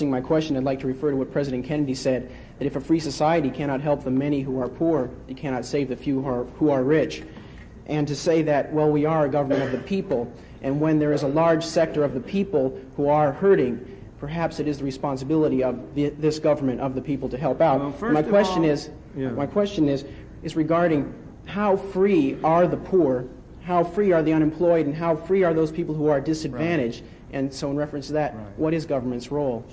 My question, I'd like to refer to what President Kennedy said, that if a free society cannot help the many who are poor, it cannot save the few who are rich. And to say that, well, we are a government of the people, and when there is a large sector of the people who are hurting, perhaps it is the responsibility of this government of the people to help out. Well, my question is regarding how free are the poor, how free are the unemployed, and how free are those people who are disadvantaged? Right. And so in reference to that, right, what is government's role?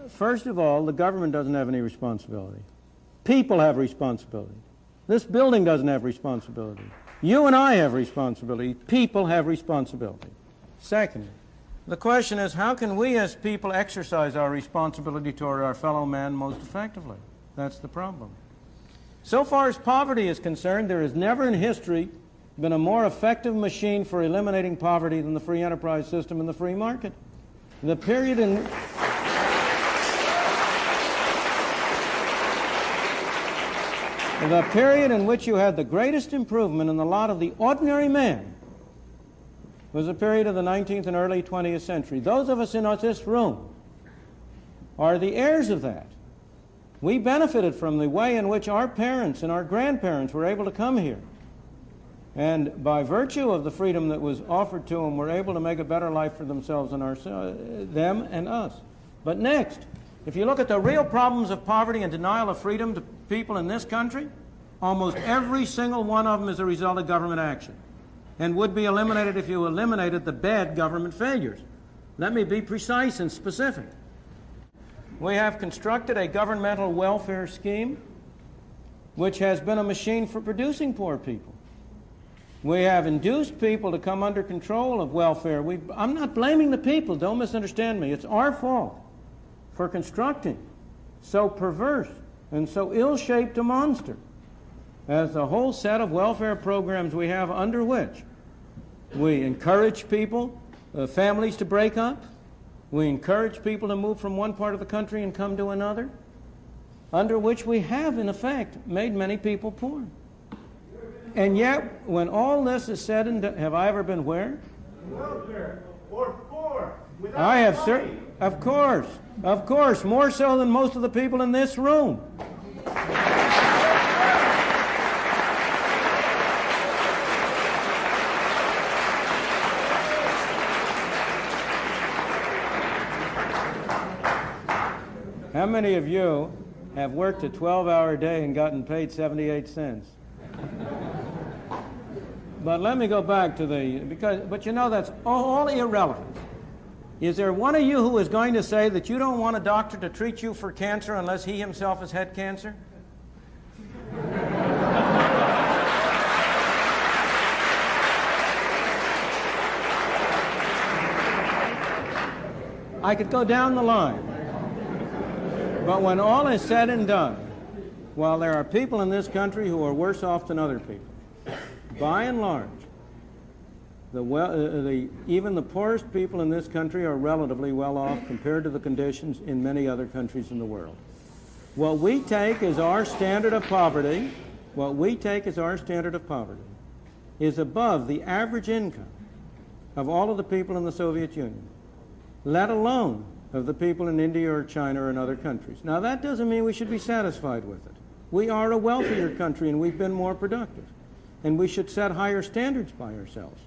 First of all, the government doesn't have any responsibility. People have responsibility. This building doesn't have responsibility. You and I have responsibility. People have responsibility. Secondly, the question is, how can we as people exercise our responsibility toward our fellow man most effectively? That's the problem. So far as poverty is concerned, there has never in history been a more effective machine for eliminating poverty than the free enterprise system and the free market. The period in which you had the greatest improvement in the lot of the ordinary man was the period of the 19th and early 20th century. Those of us in this room are the heirs of that. We benefited from the way in which our parents and our grandparents were able to come here. And by virtue of the freedom that was offered to them, were able to make a better life for themselves and them and us. But next, if you look at the real problems of poverty and denial of freedom to people in this country, almost every single one of them is a result of government action and would be eliminated if you eliminated the bad government failures. Let me be precise and specific. We have constructed a governmental welfare scheme which has been a machine for producing poor people. We have induced people to come under control of welfare. I'm not blaming the people, don't misunderstand me. It's our fault for constructing so perverse and so ill-shaped a monster as the whole set of welfare programs we have, under which we encourage people, families to break up, we encourage people to move from one part of the country and come to another, under which we have, in effect, made many people poor. And yet, when all this is said and done, have I ever been where? Welfare or poor. I have, sir. Of course, more so than most of the people in this room. How many of you have worked a 12-hour day and gotten paid 78 cents? But let me go back to but you know, that's all irrelevant. Is there one of you who is going to say that you don't want a doctor to treat you for cancer unless he himself has had cancer? I could go down the line. But when all is said and done, while there are people in this country who are worse off than other people, by and large, even the poorest people in this country are relatively well off compared to the conditions in many other countries in the world. What we take as our standard of poverty, is above the average income of all of the people in the Soviet Union, let alone of the people in India or China or in other countries. Now, that doesn't mean we should be satisfied with it. We are a wealthier country and we've been more productive. And we should set higher standards by ourselves.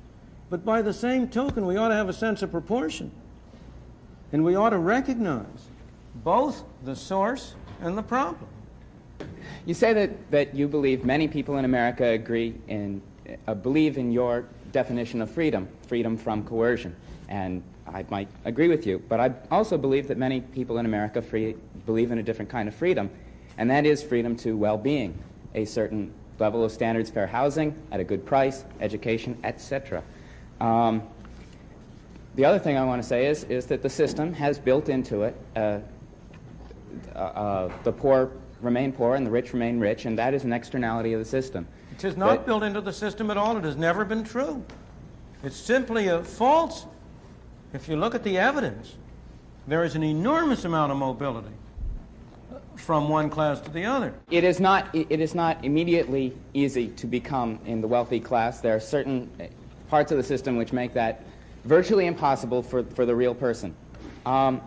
But by the same token, we ought to have a sense of proportion. And we ought to recognize both the source and the problem. You say that you believe many people in America believe in your definition of freedom from coercion. And I might agree with you, but I also believe that many people in America believe in a different kind of freedom, and that is freedom to well-being, a certain level of standards, fair housing at a good price, education, etc. The other thing I want to say is that the system has built into it the poor remain poor and the rich remain rich, and that is an externality of the system. It is not built into the system at all. It has never been true. It's simply a false. If you look at the evidence, there is an enormous amount of mobility from one class to the other. It is not immediately easy to become in the wealthy class. There are certain parts of the system which make that virtually impossible for the real person. Now,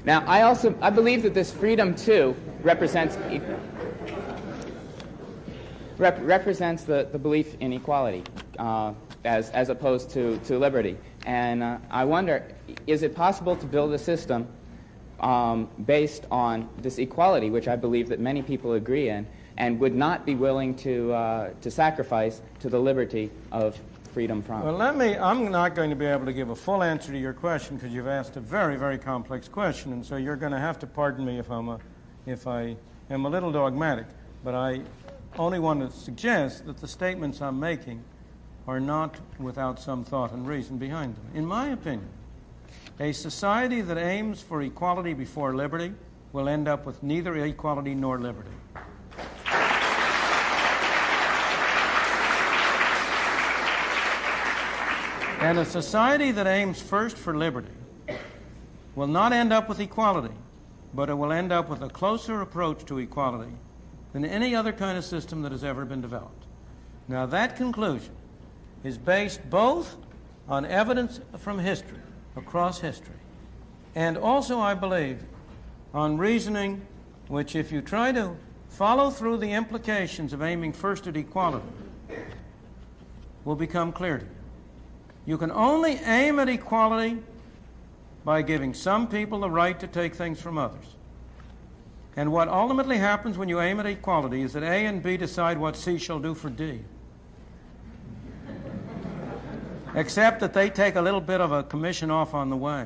I believe that this freedom, too, represents the belief in equality as opposed to liberty. And I wonder, is it possible to build a system based on this equality, which I believe that many people agree in, and would not be willing to sacrifice to the liberty of freedom from? Well, I'm not going to be able to give a full answer to your question because you've asked a very, very complex question, and so you're going to have to pardon me if I am a little dogmatic. But I only want to suggest that the statements I'm making are not without some thought and reason behind them. In my opinion, a society that aims for equality before liberty will end up with neither equality nor liberty. And a society that aims first for liberty will not end up with equality, but it will end up with a closer approach to equality than any other kind of system that has ever been developed. Now, that conclusion is based both on evidence from history, across history, and also, I believe, on reasoning which, if you try to follow through the implications of aiming first at equality, will become clear to you. You can only aim at equality by giving some people the right to take things from others. And what ultimately happens when you aim at equality is that A and B decide what C shall do for D. Except that they take a little bit of a commission off on the way.